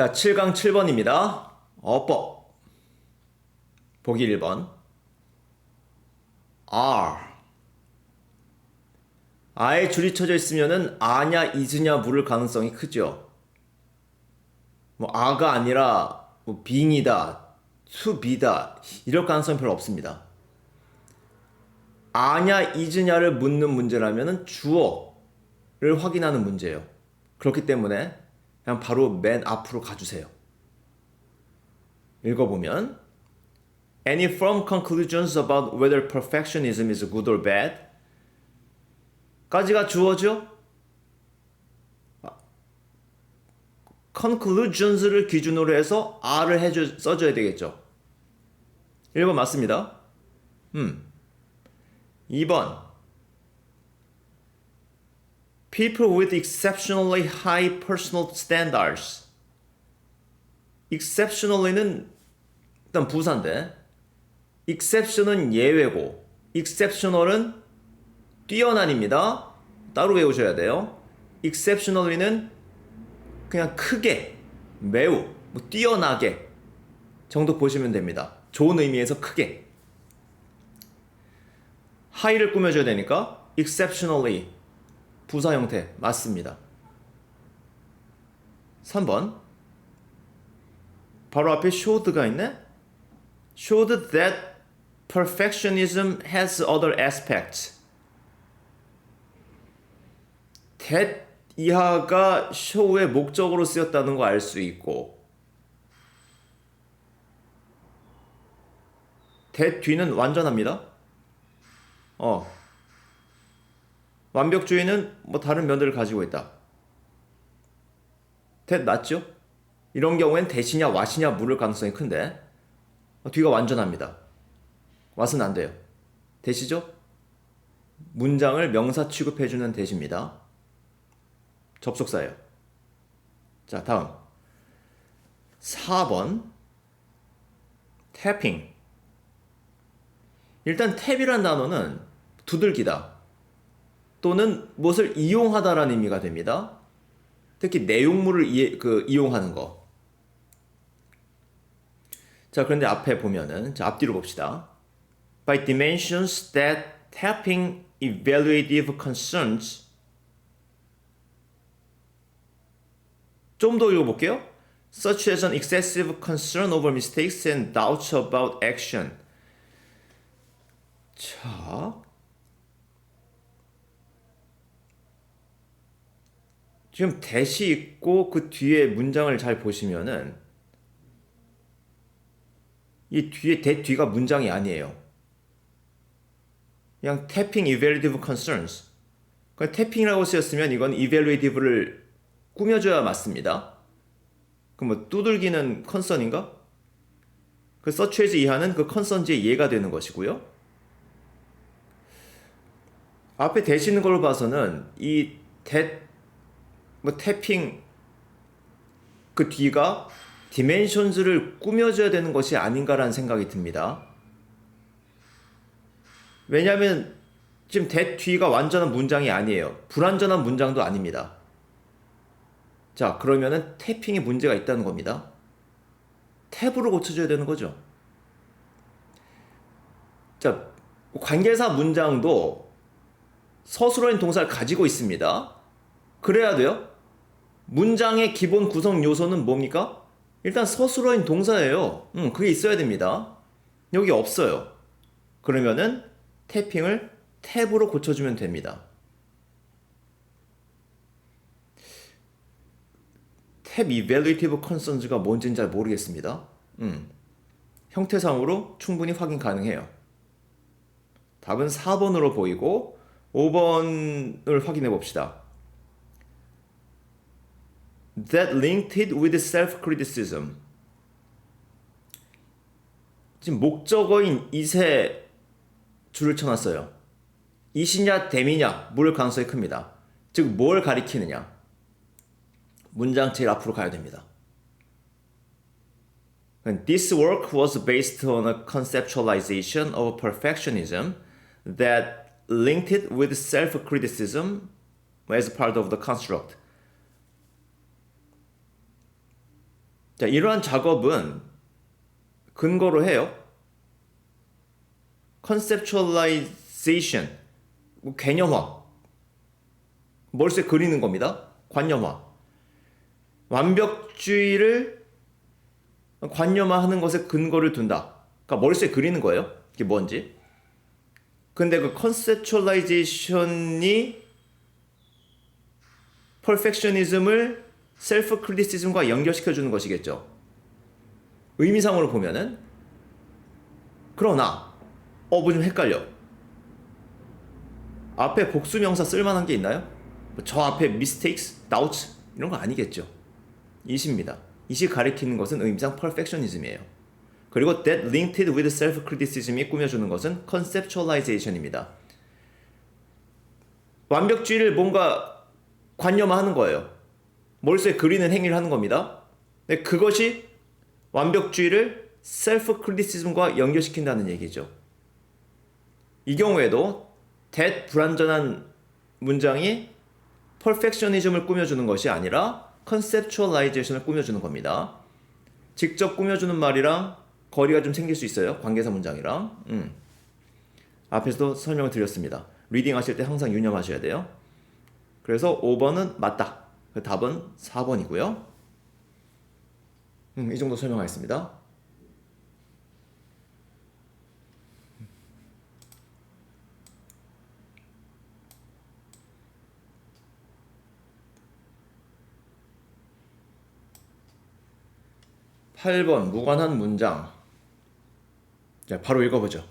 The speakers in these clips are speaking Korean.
자, 7강 7번입니다. 어법. 보기 1번. are. 아에 줄이 쳐져 있으면은 아냐, 이즈냐 물을 가능성이 크죠. 뭐 아가 아니라 뭐 being이다, to be다 이럴 가능성이 별로 없습니다. 아냐, 이즈냐를 묻는 문제라면은 주어를 확인하는 문제예요. 그렇기 때문에 그냥 바로 맨 앞으로 가주세요. 읽어보면 Any firm conclusions about whether perfectionism is good or bad? 까지가 주어죠? conclusions를 기준으로 해서 R을 써줘야 되겠죠. 1번 맞습니다. 2번 People with exceptionally high personal standards. exceptionally는 일단 부사인데 exception은 예외고 exceptional은 뛰어난입니다. 따로 외우셔야 돼요. exceptionally는 그냥 크게, 매우, 뭐 뛰어나게 정도 보시면 됩니다. 좋은 의미에서 크게. high를 꾸며줘야 되니까 exceptionally 부사 형태 맞습니다. 3번 바로 앞에 showed가 있네. showed that perfectionism has other aspects. that 이하가 show의 목적으로 쓰였다는 거 알 수 있고 that 뒤는 완전합니다. 완벽주의는 뭐 다른 면들을 가지고 있다. that 맞죠? 이런 경우엔 대시냐 왓이냐 물을 가능성이 큰데 뒤가 완전합니다. 왓은 안 돼요. 대시죠? 문장을 명사 취급해주는 대시입니다. 접속사예요. 자, 다음 4번 tapping. 일단 탭이란 단어는 두들기다 또는 무엇을 이용하다라는 의미가 됩니다. 특히 내용물을 이용하는 거. 자, 그런데 앞에 보면은 자, 앞뒤로 봅시다. By dimensions that tapping evaluative concerns. 좀 더 읽어볼게요. Such as an excessive concern over mistakes and doubts about action. 자, 지금 대시 있고 그 뒤에 문장을 잘 보시면은 이 뒤에 대 뒤가 문장이 아니에요. 그냥 tapping evaluative concerns. 그러니까 tapping이라고 쓰였으면 이건 evaluative를 꾸며줘야 맞습니다. 그럼 뭐 두들기는 concern인가? 그 such as 이하는 그 concern지의 예가 되는 것이고요. 앞에 대시는 걸로 봐서는 이 tapping 그 뒤가 디멘션즈를 꾸며줘야 되는 것이 아닌가라는 생각이 듭니다. 왜냐하면 지금 that 뒤가 완전한 문장이 아니에요. 불완전한 문장도 아닙니다. 자, 그러면은 태핑에 문제가 있다는 겁니다. 탭으로 고쳐줘야 되는 거죠. 자, 관계사 문장도 서술어인 동사를 가지고 있습니다. 그래야 돼요. 문장의 기본 구성 요소는 뭡니까? 일단 서술어인 동사예요. 그게 있어야 됩니다. 여기 없어요. 그러면은 태핑을 탭으로 고쳐주면 됩니다. 탭 evaluative concerns가 뭔지는 잘 모르겠습니다. 형태상으로 충분히 확인 가능해요. 답은 4번으로 보이고 5번을 확인해 봅시다. That linked it with self-criticism. 지금 목적어인 it에 줄을 쳐놨어요. it이냐 them이냐 물을 가능성이 큽니다. 즉 뭘 가리키느냐. 문장 제일 앞으로 가야 됩니다. This work was based on a conceptualization of perfectionism that linked it with self-criticism as part of the construct. 자, 이러한 작업은 근거로 해요. conceptualization, 뭐 개념화, 머릿속에 그리는 겁니다. 관념화. 완벽주의를 관념화하는 것에 근거를 둔다. 그러니까 머릿속에 그리는 거예요. 이게 뭔지. 근데 그 conceptualization이 perfectionism을 셀프 크리티시즘과 연결시켜 주는 것이겠죠. 의미상으로 보면은. 그러나 뭐 좀 헷갈려. 앞에 복수명사 쓸만한 게 있나요? 저 앞에 mistakes, doubts 이런 거 아니겠죠. 이시입니다. 이시 가리키는 것은 의미상 perfectionism이에요. 그리고 that linked with self-criticism이 꾸며주는 것은 conceptualization입니다. 완벽주의를 뭔가 관념화하는 거예요. 머릿속에 그리는 행위를 하는 겁니다. 근데 그것이 완벽주의를 self-criticism과 연결시킨다는 얘기죠. 이 경우에도 that 불완전한 문장이 perfectionism을 꾸며주는 것이 아니라 conceptualization을 꾸며주는 겁니다. 직접 꾸며주는 말이랑 거리가 좀 생길 수 있어요. 관계사 문장이랑. 앞에서도 설명을 드렸습니다. 리딩 하실 때 항상 유념하셔야 돼요. 그래서 5번은 맞다. 답은 4번이고요. 이 정도 설명하겠습니다. (8번) 무관한 문장. 자, 바로 읽어보죠.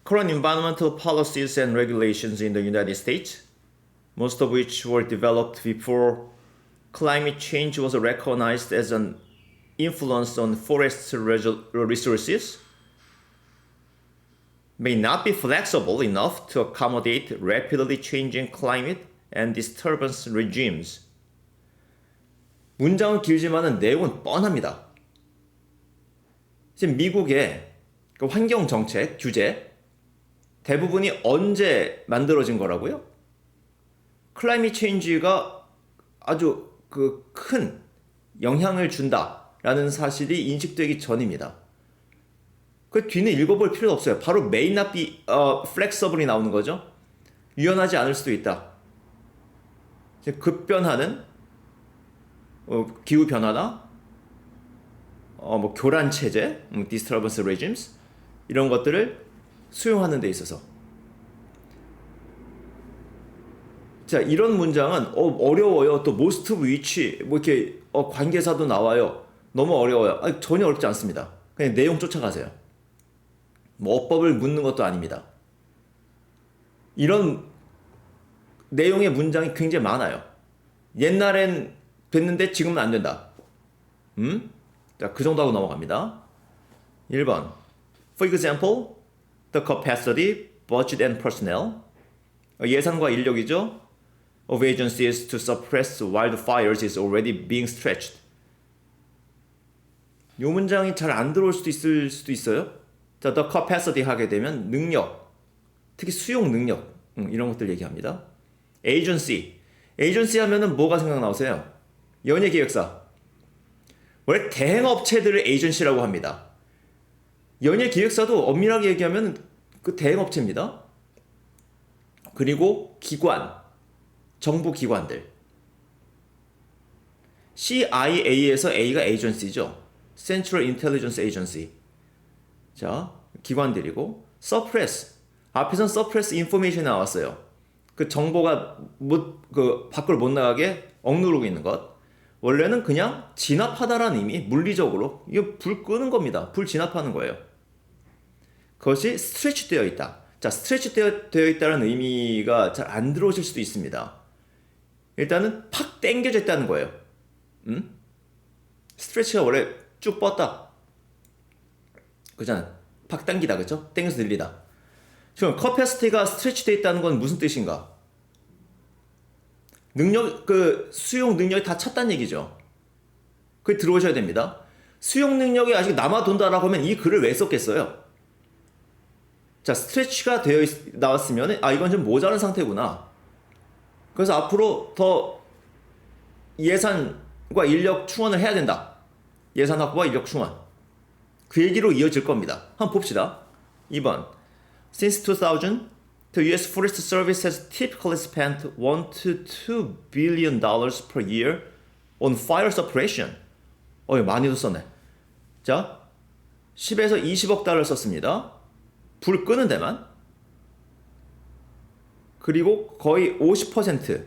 Current environmental policies and regulations in the United States, most of which were developed before climate change was recognized as an influence on forest resources, may not be flexible enough to accommodate rapidly changing climate and disturbance regimes. 문장은 길지만은 내용은 뻔합니다. 지금 미국의 그 환경 정책 규제 대부분이 언제 만들어진 거라고요? 클라이밋 체인지가 아주 그 큰 영향을 준다라는 사실이 인식되기 전입니다. 그 뒤는 읽어볼 필요도 없어요. 바로 may not be flexible이 나오는 거죠. 유연하지 않을 수도 있다. 급변하는 기후 변화나 뭐 교란 체제, disturbance regimes 이런 것들을 수용하는 데 있어서. 자, 이런 문장은 어려워요. 또 most of which 뭐 이렇게 관계사도 나와요. 너무 어려워요. 아니, 전혀 어렵지 않습니다. 그냥 내용 쫓아가세요. 뭐 어법을 묻는 것도 아닙니다. 이런 내용의 문장이 굉장히 많아요. 옛날엔 됐는데 지금은 안 된다. 자, 그 정도 하고 넘어갑니다. 1번. For example, the capacity, budget and personnel. 예산과 인력이죠. Of agencies to suppress wildfires is already being stretched. 이 문장이 잘 안 들어올 수도 있을 수도 있어요. 자, the capacity 하게 되면 능력, 특히 수용 능력, 이런 것들 얘기합니다. agency. agency 하면은 뭐가 생각나오세요? 연예기획사. 원래 대행업체들을 에이전시라고 합니다. 연예기획사도 엄밀하게 얘기하면 그 대행업체입니다. 그리고 기관, 정부기관들. CIA에서 A가 에이전시죠. Central Intelligence Agency. 자, 기관들이고 suppress. 앞에선 suppress information 나왔어요. 그 정보가 밖으로 못 나가게 억누르고 있는 것. 원래는 그냥 진압하다라는 의미, 물리적으로 이거 불 끄는 겁니다. 불 진압하는 거예요. 그것이 stretch 되어 있다. 자, stretch 되어 있다는 의미가 잘 안 들어오실 수도 있습니다. 일단은 팍 당겨져 있다는 거예요. stretch가 원래 쭉 뻗다. 그잖아. 팍 당기다, 그죠? 당겨서 늘리다. 지금 capacity가 stretch 되어 있다는 건 무슨 뜻인가? 능력, 수용 능력이 다 찼다는 얘기죠. 그게 들어오셔야 됩니다. 수용 능력이 아직 남아돈다라고 하면 이 글을 왜 썼겠어요? 자, 스트레치가 나왔으면, 이건 좀 모자란 상태구나. 그래서 앞으로 더 예산과 인력 충원을 해야 된다. 예산 확보와 인력 충원. 그 얘기로 이어질 겁니다. 한번 봅시다. 2번. Since 2000, the U.S. Forest Service has typically spent 1 to 2 billion dollars per year on fire suppression. 많이도 썼네. 자, 10에서 20억 달러 썼습니다. 불 끄는 데만. 그리고 거의 50%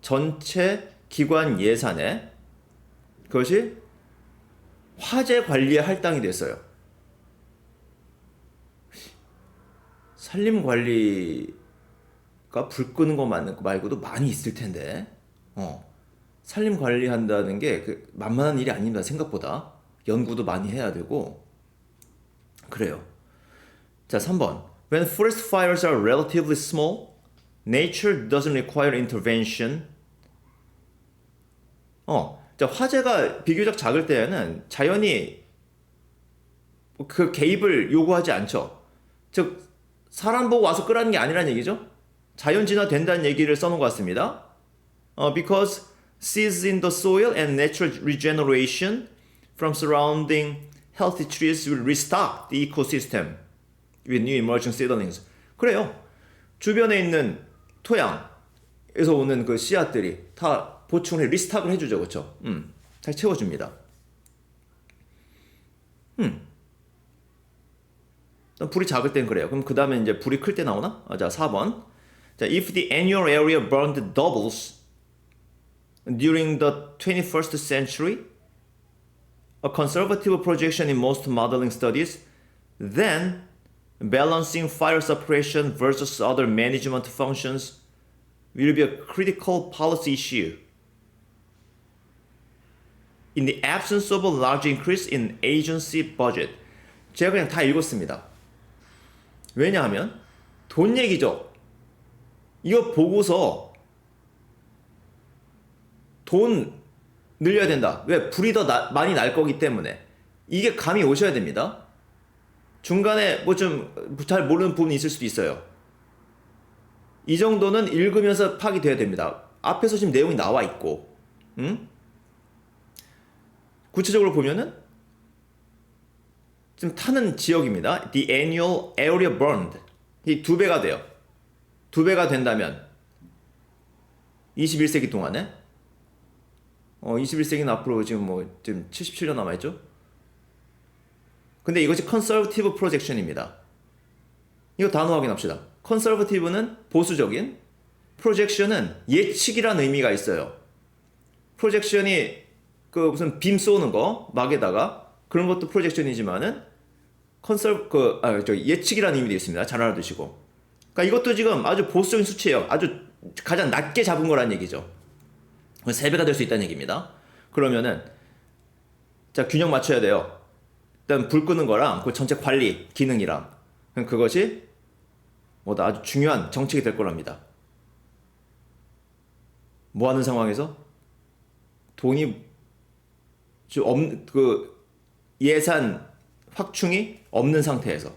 전체 기관 예산에 그것이 화재 관리에 할당이 됐어요. 산림 관리가 불 끄는 거 말고도 많이 있을 텐데, 산림 관리한다는 게 만만한 일이 아닙니다. 생각보다 연구도 많이 해야 되고 그래요. 자, 3번. When forest fires are relatively small, nature doesn't require intervention. 자, 화재가 비교적 작을 때에는 자연이 그 개입을 요구하지 않죠. 즉, 사람 보고 와서 끄라는 게 아니란 얘기죠. 자연 진화된다는 얘기를 써놓은 것 같습니다. Because seeds in the soil and natural regeneration from surrounding healthy trees will restock the ecosystem with new emerging seedlings. 그래요. 주변에 있는 토양에서 오는 그 씨앗들이 다 보충을 리스탁을 해주죠. 그렇죠? 잘 채워줍니다. 불이 작을 땐 그래요. 그럼 그 다음에 이제 불이 클 때 나오나? 자, 4번. 자, if the annual area burned doubles during the 21st century, a conservative projection in most modeling studies, then balancing fire suppression versus other management functions will be a critical policy issue. In the absence of a large increase in agency budget. 제가 그냥 다 읽었습니다. 왜냐하면 돈 얘기죠. 이거 보고서 돈 늘려야 된다. 왜? 불이 더 많이 날 거기 때문에. 이게 감이 오셔야 됩니다. 중간에 뭐 좀 잘 모르는 부분이 있을 수도 있어요. 이 정도는 읽으면서 파악이 돼야 됩니다. 앞에서 지금 내용이 나와 있고, 구체적으로 보면은 지금 타는 지역입니다. The annual area burned. 이 2배가 돼요. 2배가 된다면 21세기 동안에 21세기는 앞으로 지금 77년 남아있죠? 근데 이것이 conservative projection입니다. 이거 단어 확인합시다. conservative는 보수적인, projection은 예측이라는 의미가 있어요. projection이 그 무슨 빔 쏘는 거 막에다가 그런 것도 프로젝션이지만은 예측이라는 의미도 있습니다. 잘 알아두시고. 그러니까 이것도 지금 아주 보수적인 수치예요. 아주 가장 낮게 잡은 거란 얘기죠. 3배가 될 수 있다는 얘기입니다. 그러면은 자, 균형 맞춰야 돼요. 일단 불 끄는 거랑 그 전체 관리 기능이랑 그것이 아주 중요한 정책이 될 거랍니다. 뭐 하는 상황에서 돈이 예산 확충이 없는 상태에서.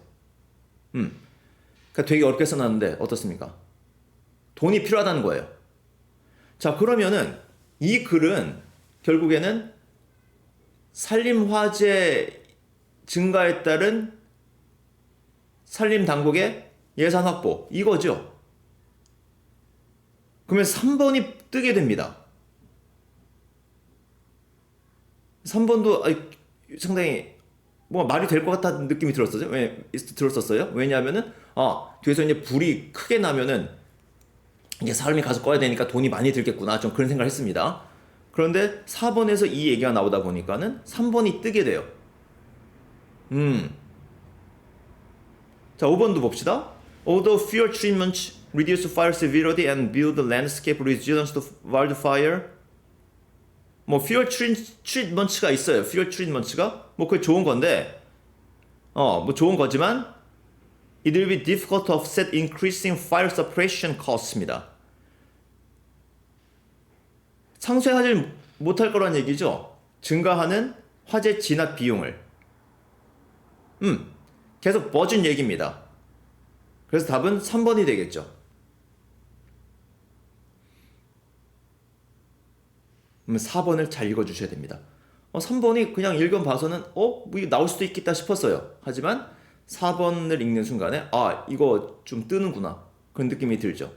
그러니까 되게 어렵게 써놨는데 어떻습니까? 돈이 필요하다는 거예요. 자, 그러면은 이 글은 결국에는 산림화재 증가에 따른 산림당국의 예산 확보, 이거죠. 그러면 3번이 뜨게 됩니다. 3번도 상당히 말이 될 것 같다는 느낌이 들었었어요. 왜냐하면은 뒤에서 이제 불이 크게 나면은 이제 사람이 가서 꺼야 되니까 돈이 많이 들겠구나, 좀 그런 생각을 했습니다. 그런데 4번에서 이 얘기가 나오다 보니까는 3번이 뜨게 돼요. 자, 5번도 봅시다. Although fuel treatments reduce fire severity and build landscape resilience to wildfire. fuel treatment가 있어요. fuel treatment가 그게 좋은 건데, 좋은 거지만 it will be difficult to offset increasing fire suppression costs입니다. 상쇄하지 못할 거란 얘기죠. 증가하는 화재 진압 비용을. 계속 버진 얘기입니다. 그래서 답은 3번이 되겠죠. 4번을 잘 읽어주셔야 됩니다. 3번이 그냥 읽어 봐서는 뭐 이거 나올 수도 있겠다 싶었어요. 하지만 4번을 읽는 순간에 이거 좀 뜨는구나. 그런 느낌이 들죠.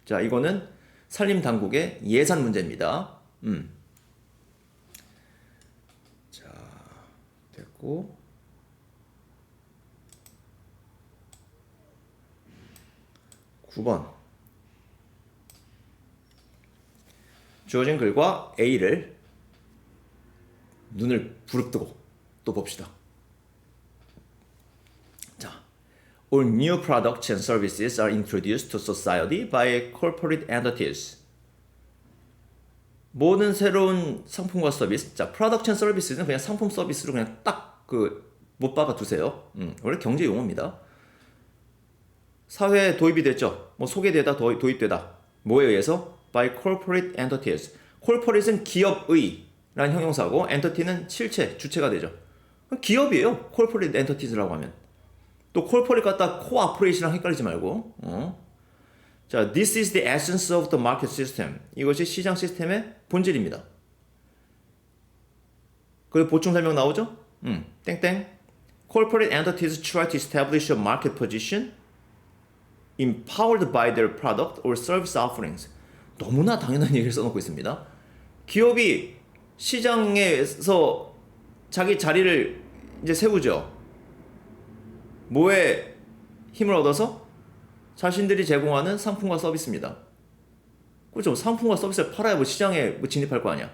자, 이거는 산림당국의 예산 문제입니다. 자, 됐고 9번 주어진 글과 A를 눈을 부릅뜨고 또 봅시다. 자, all new products and services are introduced to society by corporate entities. 모든 새로운 상품과 서비스, 자, product and services는 그냥 상품 서비스로 그냥 딱 못 박아 두세요. 원래 경제 용어입니다. 사회에 도입이 됐죠. 뭐 소개되다 도입되다. 뭐에 의해서? By corporate entities. corporate은 기업의 라는 형용사고 entity는 실체, 주체가 되죠. 기업이에요. corporate entities라고 하면. 또 corporate 갖다 cooperation이랑 헷갈리지 말고. 자, this is the essence of the market system. 이것이 시장 시스템의 본질입니다. 그리고 보충 설명 나오죠? 땡땡. Corporate entities try to establish a market position empowered by their product or service offerings. 너무나 당연한 얘기를 써놓고 있습니다. 기업이 시장에서 자기 자리를 이제 세우죠. 뭐에 힘을 얻어서? 자신들이 제공하는 상품과 서비스입니다. 그렇죠. 상품과 서비스를 팔아야 시장에 진입할 거 아니야.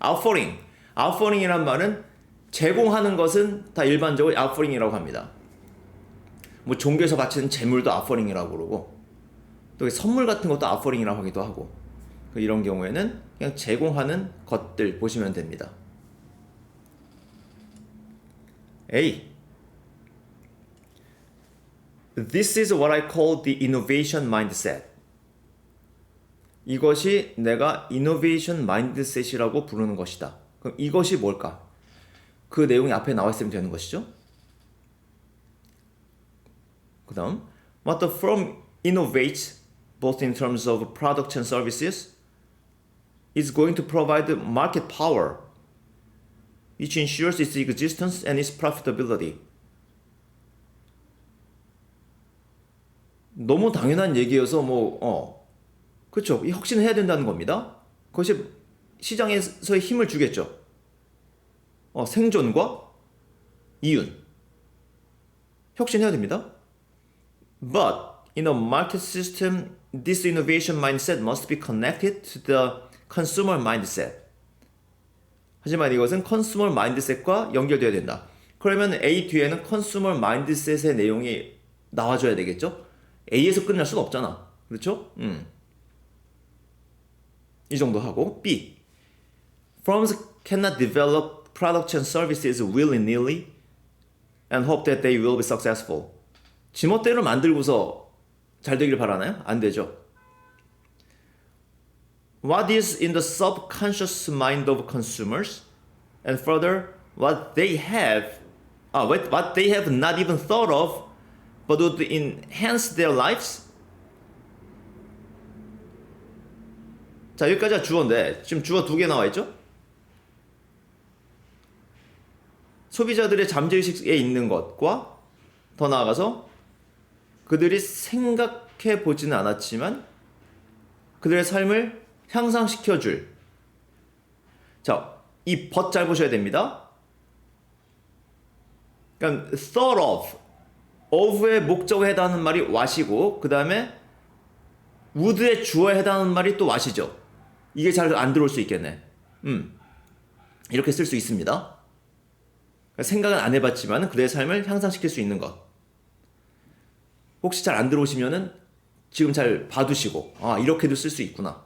Offering이란 말은 제공하는 것은 다 일반적으로 offering이라고 합니다. 뭐 종교에서 바치는 제물도 offering이라고 그러고 또 선물 같은 것도 offering이라고 하기도 하고 이런 경우에는 그냥 제공하는 것들 보시면 됩니다. A. This is what I call the innovation mindset. 이것이 내가 innovation mindset이라고 부르는 것이다. 그럼 이것이 뭘까? 그 내용이 앞에 나와 있으면 되는 것이죠. 그 다음 What the firm innovates both in terms of products and services is going to provide market power which ensures its existence and its profitability. 너무 당연한 얘기여서 그렇죠. 이 혁신을 해야 된다는 겁니다. 그것이 시장에서의 힘을 주겠죠. 생존과 이윤. 혁신해야 됩니다. But in a market system, this innovation mindset must be connected to the consumer mindset. 하지만 이것은 consumer mindset과 연결되어야 된다. 그러면 A 뒤에는 consumer mindset의 내용이 나와줘야 되겠죠? A에서 끝날 수는 없잖아. 그렇죠? 이 정도 하고 B. Firms cannot develop products and services willy-nilly and hope that they will be successful. 지멋대로 만들고서 잘 되길 바라나요? 안 되죠. What is in the subconscious mind of consumers, and further, what they have not even thought of, but would enhance their lives? 자, 여기까지가 주어인데 지금 주어 2개 나와 있죠? 소비자들의 잠재의식에 있는 것과 더 나아가서 그들이 생각해 보지는 않았지만 그들의 삶을 향상시켜줄. 자, 이 but 잘 보셔야 됩니다. 그러니까 thought of의 목적에 해당하는 말이 what이고 그 다음에 would의 주어에 해당하는 말이 또 what이죠. 이게 잘 안 들어올 수 있겠네. 이렇게 쓸 수 있습니다. 생각은 안 해봤지만 그들의 삶을 향상시킬 수 있는 것. 혹시 잘 안 들어오시면은 지금 잘 봐두시고 이렇게도 쓸 수 있구나.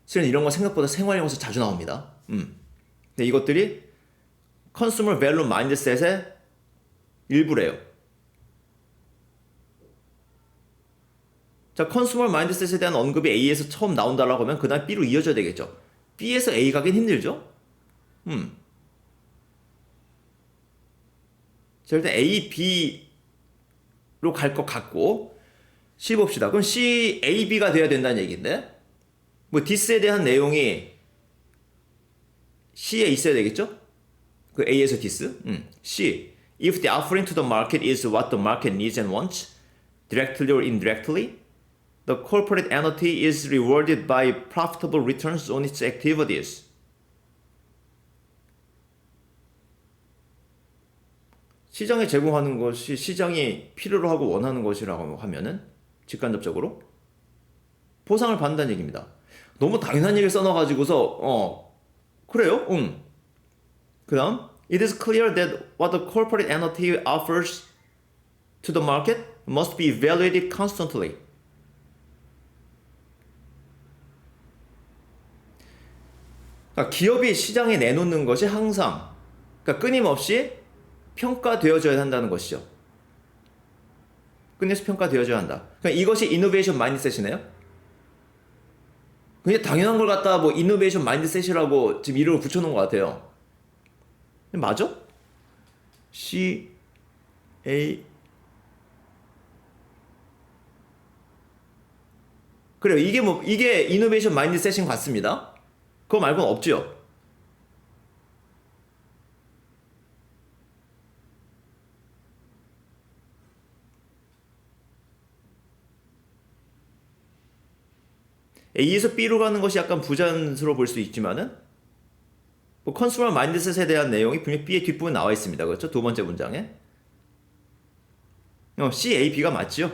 실은 이런 거 생각보다 생활용어에서 자주 나옵니다. 근데 이것들이 컨슈머 밸류 마인드셋의 일부래요. 자, 컨슈머 마인드셋에 대한 언급이 A에서 처음 나온다라고 하면 그 다음 B로 이어져야 되겠죠. B에서 A 가긴 힘들죠. 자, 일단 A, B로 갈 것 같고 C 봅시다. 그럼 C, A, B가 돼야 된다는 얘기인데 this에 대한 내용이 C에 있어야 되겠죠? 그 A에서 this. C. If the offering to the market is what the market needs and wants, directly or indirectly, the corporate entity is rewarded by profitable returns on its activities. 시장에 제공하는 것이 시장이 필요로 하고 원하는 것이라고 하면은 직간접적으로 보상을 받는다는 얘기입니다. 너무 당연한 얘기를 써놔가지고서 그래요? 그 다음 It is clear that what the corporate entity offers to the market must be evaluated constantly. 그러니까 기업이 시장에 내놓는 것이 항상 그러니까 끊임없이 평가되어져야 한다는 것이죠. 끊임없이 평가되어져야 한다. 그러니까 이것이 이노베이션 마인드셋이네요. 그냥 당연한 걸 갖다 뭐 이노베이션 마인드셋이라고 지금 이름을 붙여놓은 것 같아요. 맞아? C A 그래요. 이게 이노베이션 마인드셋인 것 같습니다. 그거 말고는 없죠. A에서 B로 가는 것이 약간 부자연스러워 보일 수 있지만은 뭐 컨슈머 마인드셋에 대한 내용이 분명히 B의 뒷부분에 나와 있습니다. 그렇죠? 두 번째 문장에. C, A, B가 맞죠?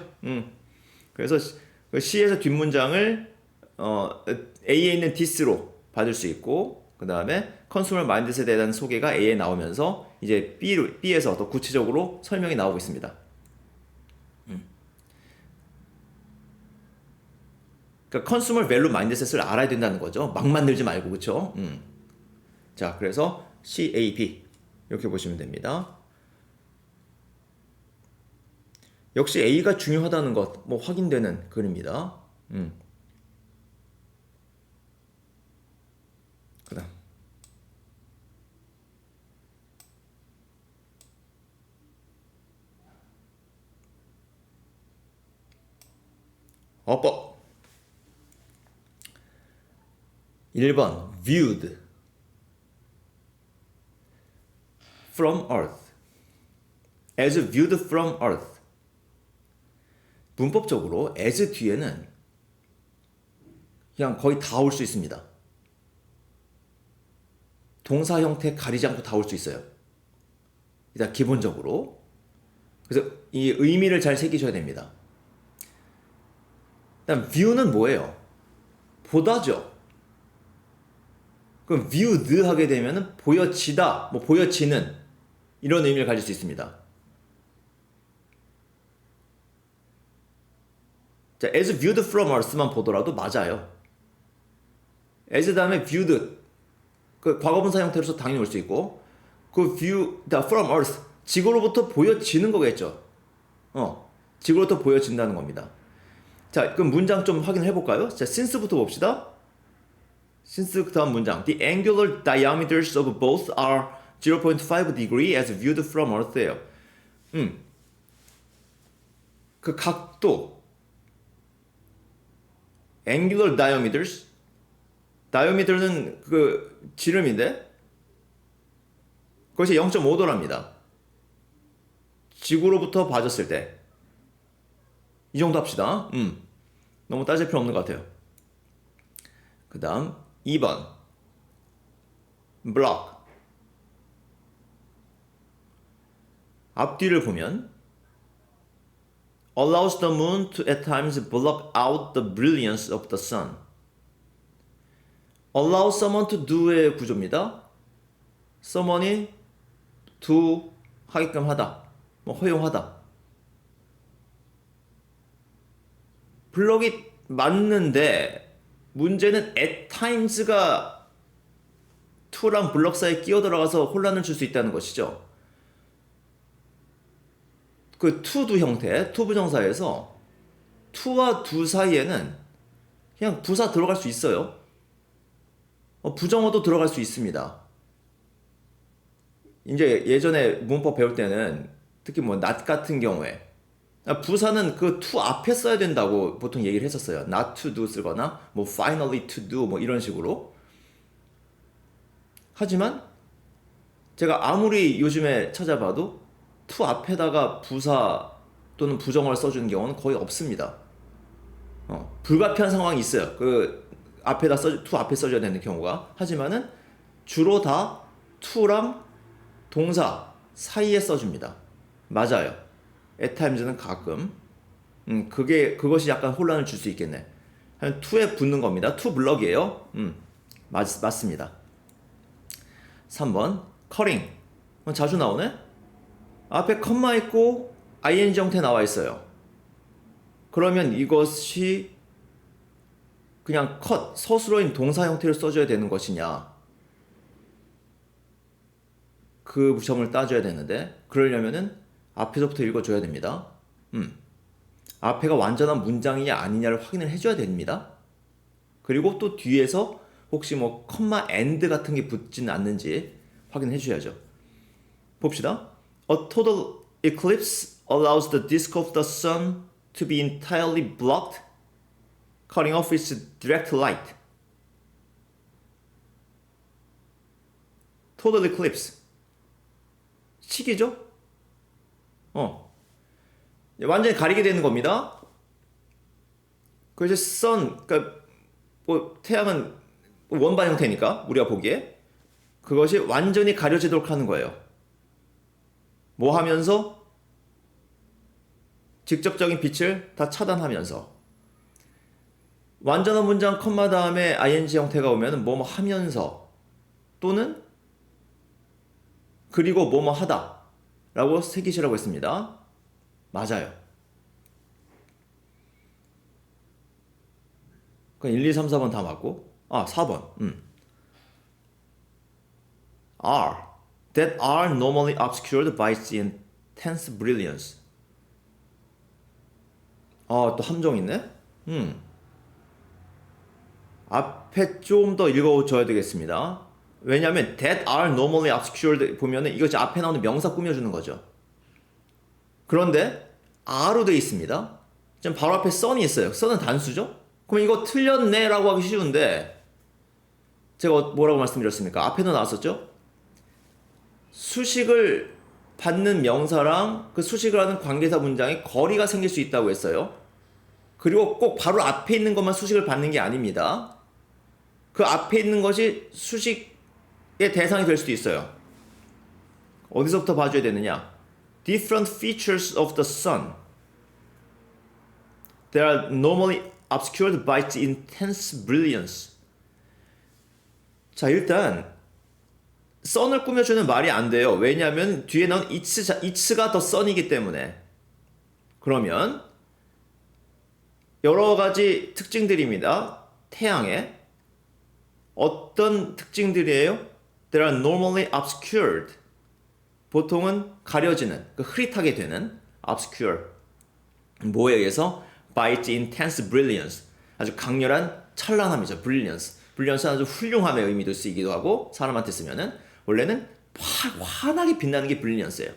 그래서 C에서 뒷문장을 A에 있는 this로 받을 수 있고 그 다음에 컨슈머 마인드셋에 대한 소개가 A에 나오면서 이제 B에서 더 구체적으로 설명이 나오고 있습니다. 그러니까 컨슈머 밸류 마인드셋을 알아야 된다는 거죠. 막 만들지 말고 그렇죠? 자, 그래서 C, A, B 이렇게 보시면 됩니다. 역시 A가 중요하다는 것 뭐 확인되는 글입니다. 그다음 어법 1번 viewed from earth as viewed from earth 문법적으로 as 뒤에는 그냥 거의 다 올 수 있습니다. 동사 형태 가리지 않고 다 올 수 있어요. 일단 기본적으로 그래서 이 의미를 잘 새기셔야 됩니다. 일단 view는 뭐예요? 보다죠. 그럼 viewed 하게 되면은 보여지다, 뭐 보여지는 이런 의미를 가질 수 있습니다. 자, as viewed from earth만 보더라도 맞아요. as 다음에 viewed 그 과거분사 형태로서 당연히 올 수 있고 그 view from earth 지구로부터 보여지는 거겠죠. 지구로부터 보여진다는 겁니다. 자, 그럼 문장 좀 확인해 볼까요? 자, since부터 봅시다. since 그 다음 문장 the angular diameters of both are 0.5 degree as viewed from earth예요. 그 각도 angular diameters diameter는 그 지름인데 그것이 0.5도랍니다. 지구로부터 봐줬을 때 이 정도 합시다. 너무 따질 필요 없는 것 같아요. 그 다음 2번 block 앞뒤를 보면 allows the moon to at times block out the brilliance of the sun. allow someone to do의 구조입니다. someone이 do 하게끔 하다, 뭐 허용하다. 블럭이 맞는데 문제는 at times가 to랑 블럭 사이에 끼어 들어가서 혼란을 줄 수 있다는 것이죠. 그 to do 형태, to 부정사에서 to와 do 사이에는 그냥 부사 들어갈 수 있어요. 부정어도 들어갈 수 있습니다. 이제 예전에 문법 배울 때는 특히 뭐 not 같은 경우에 부사는 그 to 앞에 써야 된다고 보통 얘기를 했었어요. not to do 쓰거나 뭐 finally to do 뭐 이런 식으로. 하지만 제가 아무리 요즘에 찾아봐도 to 앞에다가 부사 또는 부정어를 써주는 경우는 거의 없습니다. 불가피한 상황이 있어요. 그 앞에다 to 앞에 써줘야 되는 경우가. 하지만은 주로 다 to랑 동사 사이에 써줍니다. 맞아요. at times는 가끔. 그것이 약간 혼란을 줄 수 있겠네. to에 붙는 겁니다. to 블럭이에요. 맞습니다. 3번 cutting. 자주 나오네. 앞에 컴마 있고 ing 형태 나와 있어요. 그러면 이것이 그냥 cut, 서술어인 동사 형태를 써줘야 되는 것이냐, 그 점을 따져야 되는데, 그러려면은 앞에서부터 읽어줘야 됩니다. 앞에가 완전한 문장이냐 아니냐를 확인을 해줘야 됩니다. 그리고 또 뒤에서 혹시 뭐 컴마 and 같은 게 붙지는 않는지 확인해 주셔야죠. 봅시다. A total eclipse allows the disk of the sun to be entirely blocked, cutting off its direct light. Total eclipse. 시기죠? 완전히 가리게 되는 겁니다. 그래서 sun, 그러니까 뭐 태양은 원반 형태니까 우리가 보기에 그것이 완전히 가려지도록 하는 거예요. 뭐 하면서? 직접적인 빛을 다 차단하면서. 완전한 문장 컴마 다음에 ing 형태가 오면 뭐뭐 하면서 또는 그리고 뭐뭐 하다 라고 새기시라고 했습니다. 맞아요. 그럼 1, 2, 3, 4번 다 맞고. 4번. are that are normally obscured by its intense brilliance. 또 함정 있네? 앞에 좀 더 읽어줘야 되겠습니다. 왜냐하면 that are normally obscured 보면은 이것이 앞에 나오는 명사 꾸며주는 거죠. 그런데 are로 되어 있습니다. 지금 바로 앞에 sun이 있어요. sun은 단수죠? 그럼 이거 틀렸네 라고 하기 쉬운데, 제가 뭐라고 말씀드렸습니까? 앞에도 나왔었죠? 수식을 받는 명사랑 그 수식을 하는 관계사 문장에 거리가 생길 수 있다고 했어요. 그리고 꼭 바로 앞에 있는 것만 수식을 받는 게 아닙니다. 그 앞에 있는 것이 수식의 대상이 될 수도 있어요. 어디서부터 봐줘야 되느냐? Different features of the sun. They are normally obscured by its intense brilliance. 자, 일단 sun을 꾸며주는 말이 안 돼요. 왜냐하면 뒤에 나온 it's가 더 sun이기 때문에. 그러면 여러 가지 특징들입니다. 태양의 어떤 특징들이에요? They are normally obscured. 보통은 가려지는, 흐릿하게 되는 obscure. 뭐에 의해서? By its intense brilliance. 아주 강렬한 찬란함이죠. brilliance. brilliance는 아주 훌륭함의 의미도 쓰이기도 하고, 사람한테 쓰면은 원래는 환하게 빛나는 게 brilliance예요.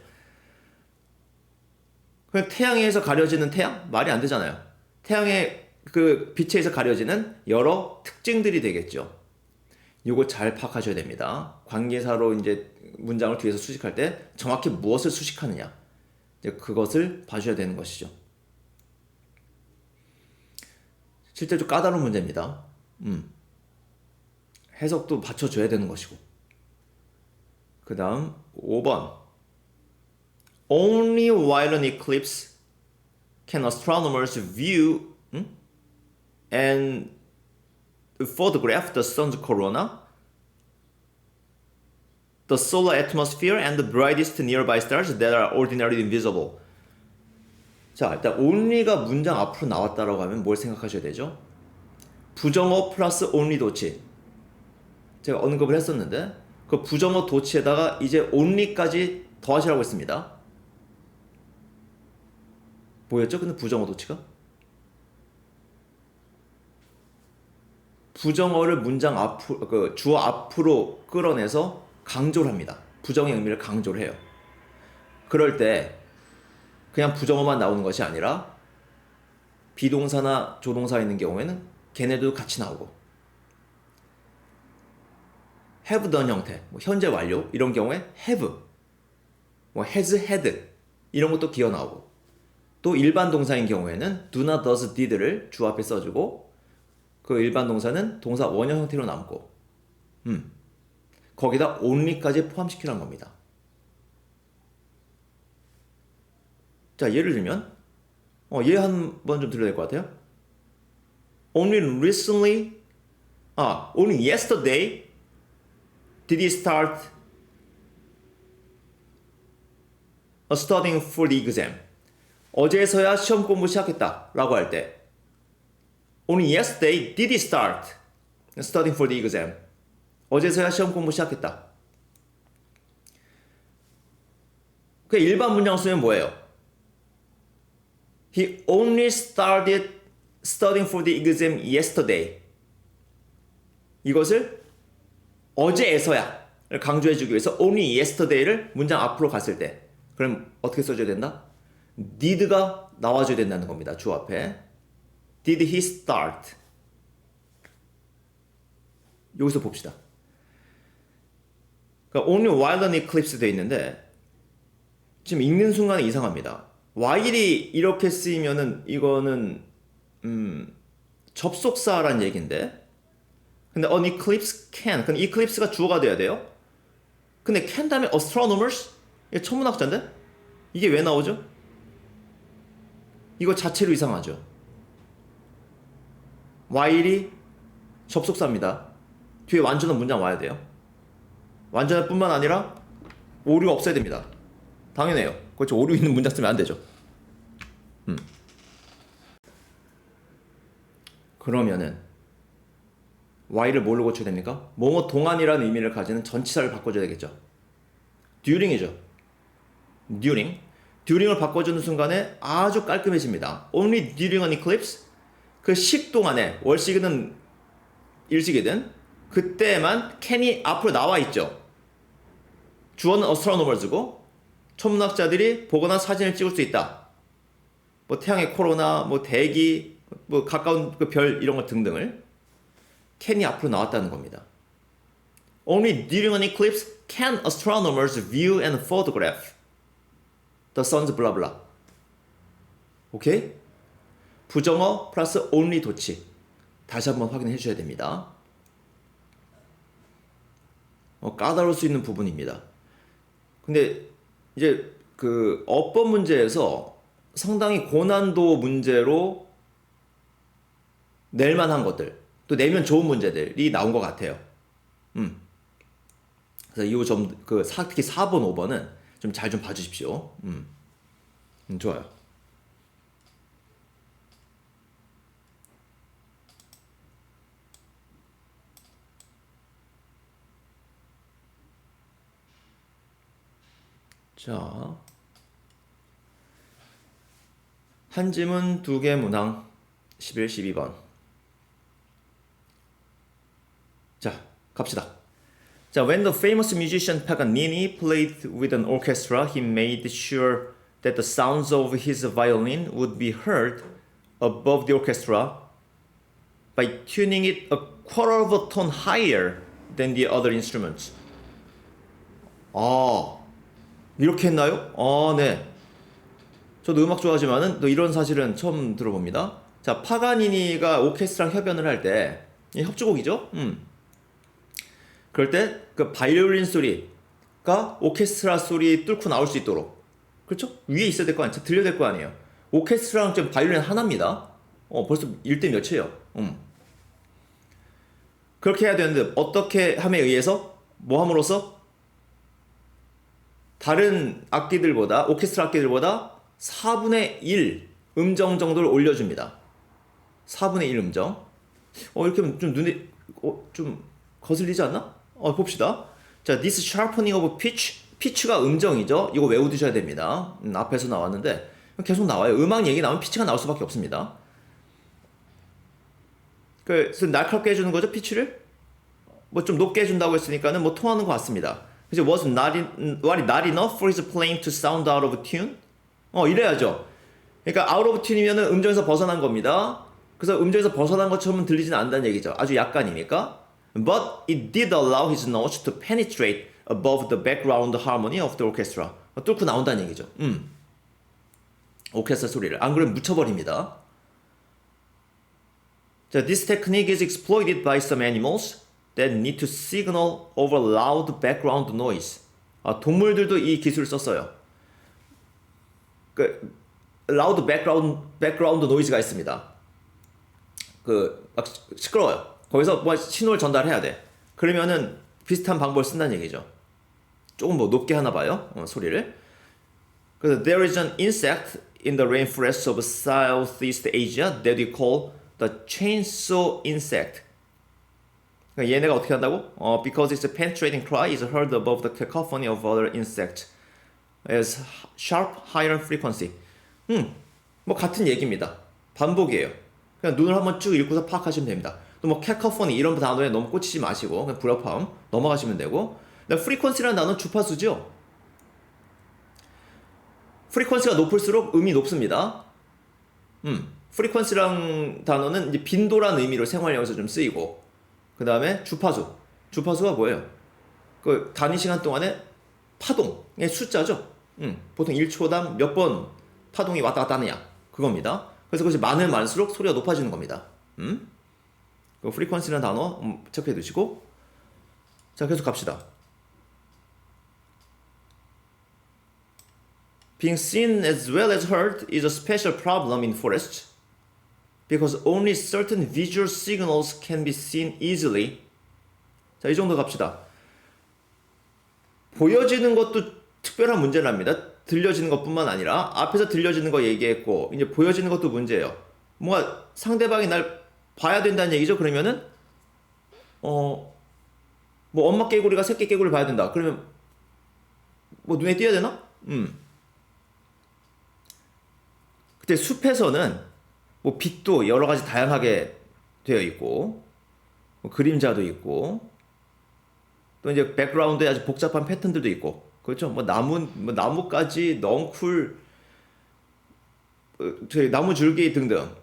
그럼 태양에 의해서 가려지는 태양? 말이 안 되잖아요. 태양의 그 빛에 의해서 가려지는 여러 특징들이 되겠죠. 요거 잘 파악하셔야 됩니다. 관계사로 이제 문장을 뒤에서 수식할 때 정확히 무엇을 수식하느냐, 이제 그것을 봐줘야 되는 것이죠. 실제 좀 까다로운 문제입니다. 해석도 받쳐줘야 되는 것이고. 그 다음 5번. Only while an eclipse can astronomers view and photograph the sun's corona, the solar atmosphere, and the brightest nearby stars that are ordinarily invisible. 자, 일단 only가 문장 앞으로 나왔다라고 하면 뭘 생각하셔야 되죠? 부정어 플러스 only 도치. 제가 언급을 했었는데 그 부정어 도치에다가 이제 only까지 더하시라고 했습니다. 뭐였죠? 근데 부정어 도치가? 부정어를 문장 앞으로, 주어 앞으로 끌어내서 강조를 합니다. 부정의 의미를 강조를 해요. 그럴 때 그냥 부정어만 나오는 것이 아니라 비동사나 조동사 있는 경우에는 걔네도 같이 나오고, have done 형태, 뭐 현재 완료 이런 경우에 have, 뭐 has had 이런 것도 기어 나오고 또 일반 동사인 경우에는 do나 does, did를 주 앞에 써주고 그 일반 동사는 동사 원형 형태로 남고 거기다 only까지 포함시키라는 겁니다. 자, 예를 들면 얘 한번 좀 들려야 될 것 같아요. Only yesterday did he start studying for the exam. 어제서야 시험 공부 시작했다 라고 할 때 Only yesterday did he start studying for the exam. 어제서야 시험 공부 시작했다. 그 일반 문장 쓰면 뭐예요? He only started studying for the exam yesterday. 이것을 어제에서야 강조해주기 위해서 only yesterday를 문장 앞으로 갔을 때 그럼 어떻게 써줘야 된다? did가 나와줘야 된다는 겁니다. 주 앞에. Did he start? 여기서 봅시다. 그러니까 only while an eclipse 되어 있는데 지금 읽는 순간에 이상합니다. while이 이렇게 쓰이면은 이거는 접속사라는 얘기인데 근데 an eclipse can 근데 eclipse가 주어가 돼야 돼요. 근데 can 다음에 astronomers? 이게 천문학자인데? 이게 왜 나오죠? 이거 자체로 이상하죠. while이 접속사입니다. 뒤에 완전한 문장 와야 돼요. 완전할 뿐만 아니라 오류가 없어야 됩니다. 당연해요. 그렇죠. 오류 있는 문장 쓰면 안 되죠. 그러면은 while을 뭘로 고쳐야 됩니까? 뭐뭐 동안이라는 의미를 가지는 전치사를 바꿔줘야 되겠죠. during이죠. during을 바꿔주는 순간에 아주 깔끔해집니다. only during an eclipse 그 식 동안에 월식이든 일식이든 그때만 can이 앞으로 나와 있죠. 주어는 astronomers고 천문학자들이 보거나 사진을 찍을 수 있다. 뭐 태양의 코로나, 뭐 대기, 뭐 가까운 그 별 이런 것 등등을 can이 앞으로 나왔다는 겁니다. Only during an eclipse can astronomers view and photograph the sun's blah blah. 오케이? 부정어 플러스 only 도치. 다시 한번 확인해 주셔야 됩니다. 까다로울 수 있는 부분입니다. 근데 이제 그 어법 문제에서 상당히 고난도 문제로 낼 만한 것들, 또 내면 좋은 문제들이 나온 것 같아요. 그래서 이 점, 특히 4번, 5번은 좀 잘 좀 봐주십시오. 좋아요. 자, 한지문 2개 문항 11, 12번. 자, 갑시다. 자, when the famous musician Paganini played with an orchestra, he made sure that the sounds of his violin would be heard above the orchestra by tuning it a quarter of a tone higher than the other instruments. 이렇게 했나요? 네. 저도 음악 좋아하지만은 또 이런 사실은 처음 들어봅니다. 자, 파가니니가 오케스트라 협연을 할 때 협주곡이죠? 그럴 때 그 바이올린 소리가 오케스트라 소리 뚫고 나올 수 있도록 그렇죠? 위에 있어야 될 거 아니에요? 들려야 될 거 아니에요? 오케스트라랑 좀 바이올린 하나입니다. 벌써 1대 몇이에요? 그렇게 해야 되는데 어떻게 함에 의해서 뭐 함으로써 다른 악기들보다 오케스트라 악기들보다 4분의 1 음정 정도를 올려줍니다. 4분의 1 음정. 이렇게 하면 좀 눈에 좀 거슬리지 않나? 봅시다. 자, this sharpening of pitch. 피치가 음정이죠. 이거 외워두셔야 됩니다. 앞에서 나왔는데 계속 나와요. 음악 얘기 나오면 피치가 나올 수밖에 없습니다. 그래서 날카롭게 해주는 거죠, 피치를? 뭐 좀 높게 해준다고 했으니까는 뭐 통하는 것 같습니다. 그래서 was not enough for his playing to sound out of tune? 이래야죠. 그러니까 out of tune이면은 음정에서 벗어난 겁니다. 그래서 음정에서 벗어난 것처럼 들리지는 않는다는 얘기죠. 아주 약간이니까. But it did allow his notes to penetrate above the background harmony of the orchestra. 뚫고 나온다는 얘기죠. 오케스트라 소리를. 안 그러면 묻혀버립니다. 자, this technique is exploited by some animals that need to signal over loud background noise. 동물들도 이 기술을 썼어요. 그 loud background noise가 있습니다. 막 시끄러워요. 거기서 뭐 신호를 전달해야 돼. 그러면은 비슷한 방법을 쓴다는 얘기죠. 조금 뭐 높게 하나 봐요. 소리를. 그래서 there is an insect in the rainforests of Southeast Asia that we call the chainsaw insect. 그러니까 얘네가 어떻게 한다고? Because its penetrating cry is heard above the cacophony of other insects as sharp higher frequency. 뭐 같은 얘기입니다. 반복이에요. 그냥 눈을 한번 쭉 읽고서 파악하시면 됩니다. 또 뭐 cacophony 이런 단어에 너무 꽂히지 마시고 그냥 불협화음 넘어가시면 되고. frequency라는 단어는 주파수죠. frequency가 높을수록 음이 높습니다. frequency라는 단어는 이제 빈도라는 의미로 생활용에서 좀 쓰이고, 그 다음에 주파수가 뭐예요? 그 단위 시간 동안에 파동의 숫자죠. 보통 1초당 몇 번 파동이 왔다 갔다 하느냐 그겁니다. 그래서 그것이 많으면 많을수록 소리가 높아지는 겁니다. 그 frequency라는 단어 체크해 두시고. 자, 계속 갑시다. Being seen as well as heard is a special problem in forests because only certain visual signals can be seen easily. 자, 이 정도 갑시다. 보여지는 것도 특별한 문제랍니다. 들려지는 것뿐만 아니라 앞에서 들려지는 거 얘기했고 이제 보여지는 것도 문제예요. 뭔가 상대방이 날 봐야 된다는 얘기죠. 그러면은 뭐 엄마 깨구리가 새끼 깨구리를 봐야 된다. 그러면 뭐 눈에 띄어야 되나? 그때 숲에서는 뭐 빛도 여러 가지 다양하게 되어 있고 뭐 그림자도 있고 또 이제 백그라운드에 아주 복잡한 패턴들도 있고 그렇죠. 뭐 나무까지 넝쿨 저희 나무 줄기 등등.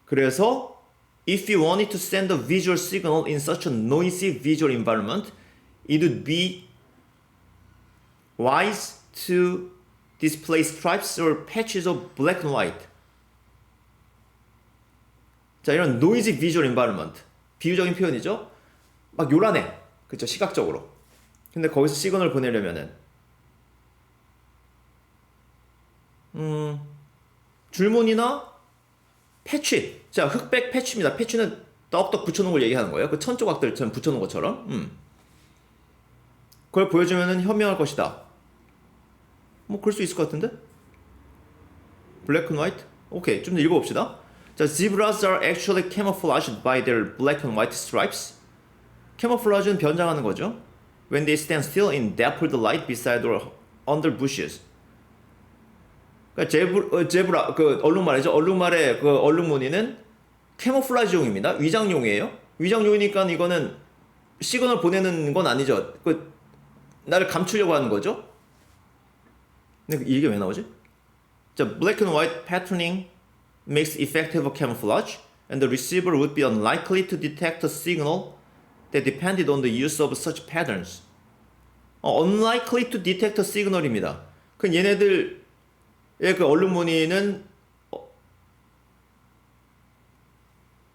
그래서 if you wanted to send a visual signal in such a noisy visual environment, it would be wise to display stripes or patches of black and white. 자, 이런 noisy visual environment. 비유적인 표현이죠. 막 요란해. 그쵸, 시각적으로. 근데 거기서 시그널을 보내려면은 줄무늬나 패치. 자, 흑백 패치입니다. 패치는 떡떡 붙여놓은 걸 얘기하는 거예요. 그 천 조각들처럼 붙여놓은 것처럼. 그걸 보여주면은 현명할 것이다. 뭐 그럴 수 있을 것 같은데? Black and white? 오케이, 좀 더 읽어봅시다. 자, zebras are actually camouflaged by their black and white stripes. camouflage는 변장하는 거죠. When they stand still in dappled light beside or under bushes. 그러니까 제브라 그 얼룩말이죠. 얼룩말의 그 얼룩무늬는 캐모플라지용입니다. 위장용이에요. 위장용이니까 이거는 시그널 보내는 건 아니죠. 그 나를 감추려고 하는 거죠. 근데 이게 왜 나오지? 자, black and white patterning makes effective camouflage, and the receiver would be unlikely to detect a signal that depended on the use of such patterns. unlikely to detect a signal입니다. 그 얘네들의 그 얼룩무늬는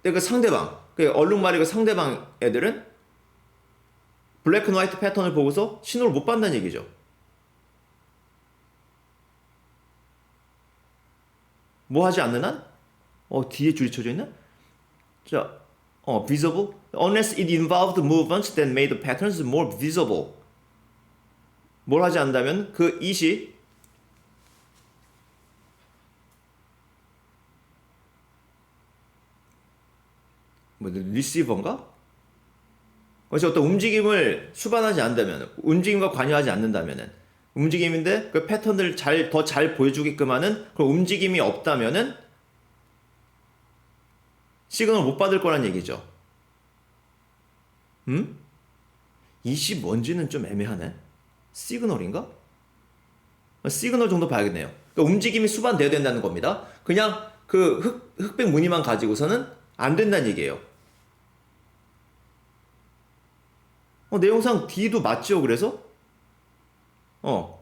그 상대방, 그 얼룩말이 그 상대방 애들은 블랙 앤 화이트 패턴을 보고서 신호를 못 받는다는 얘기죠. 뭐 하지 않는 한? 뒤에 줄이 쳐져 있나? 자, visible. Unless it involved movements that made the patterns more visible. 뭘 하지 않는다면 그 it이 리시버인가? 그래서 어떤 움직임을 수반하지 않는다면, 움직임과 관여하지 않는다면은, 움직임인데 그 패턴을 더 잘 보여주게끔 하는 그 움직임이 없다면은 시그널 못 받을 거란 얘기죠. 이시 뭔지는 좀 애매하네. 시그널인가? 시그널 정도 봐야겠네요. 그러니까 움직임이 수반되어야 된다는 겁니다. 그냥 그 흑백 무늬만 가지고서는 안 된다는 얘기예요. 내용상 D도 맞죠, 그래서?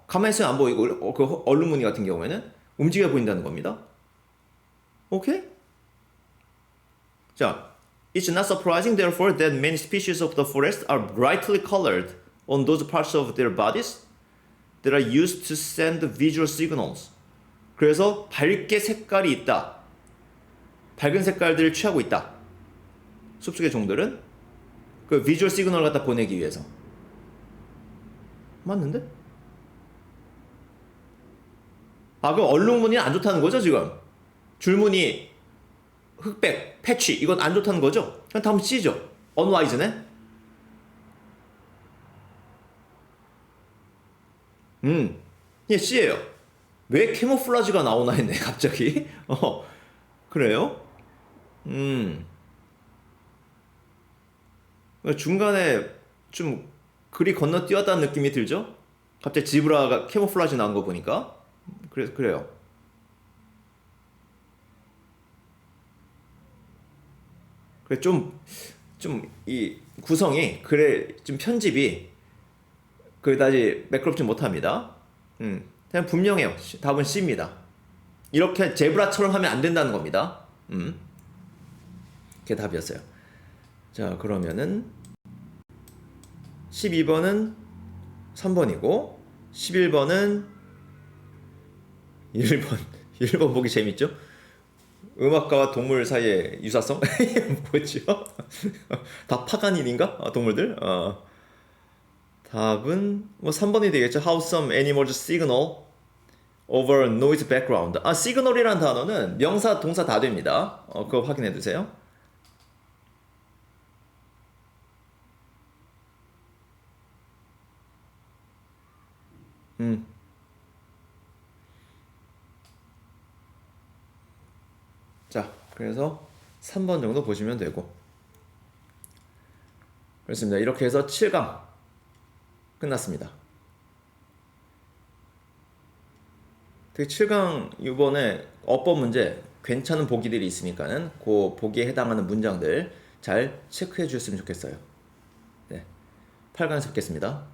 가만히 있으면 안 보이고, 그 얼룩 무늬 같은 경우에는 움직여 보인다는 겁니다. 오케이? 자, it's not surprising, therefore, that many species of the forest are brightly colored on those parts of their bodies that are used to send visual signals. 그래서 밝게 색깔이 있다. 밝은 색깔들을 취하고 있다. 숲속의 종들은 그 비주얼 시그널을 갖다 보내기 위해서. 맞는데? 그럼 얼룩무늬는 안 좋다는 거죠, 지금? 줄무늬, 흑백, 패치, 이건 안 좋다는 거죠? 그럼 다음 C죠. 언와이즈네? 예, C예요. 왜 캐모플라지가 나오나 했네, 갑자기. 그래요? 중간에 좀 글이 건너뛰었다는 느낌이 들죠? 갑자기 지브라가 캐모플라지 나온 거 보니까. 그래요. 그래, 이 구성이, 그래, 좀 편집이, 그다지 매끄럽지 못합니다. 그냥 분명해요. 답은 C입니다. 이렇게 제브라처럼 하면 안 된다는 겁니다. 그게 답이었어요. 자, 그러면은 12번은 3번이고 11번은 1번 보기 재밌죠? 음악가와 동물 사이의 유사성? 뭐죠? 다 파간인인가? 동물들? 답은 뭐 3번이 되겠죠. How some animals signal over noise background. signal이라는 단어는 명사, 동사 다 됩니다. 그거 확인해 두세요. 자, 그래서 3번 정도 보시면 되고. 그렇습니다. 이렇게 해서 7강 끝났습니다. 특히 7강 이번에 어법 문제 괜찮은 보기들이 있으니까는 그 보기에 해당하는 문장들 잘 체크해 주셨으면 좋겠어요. 네, 8강에서 뵙겠습니다.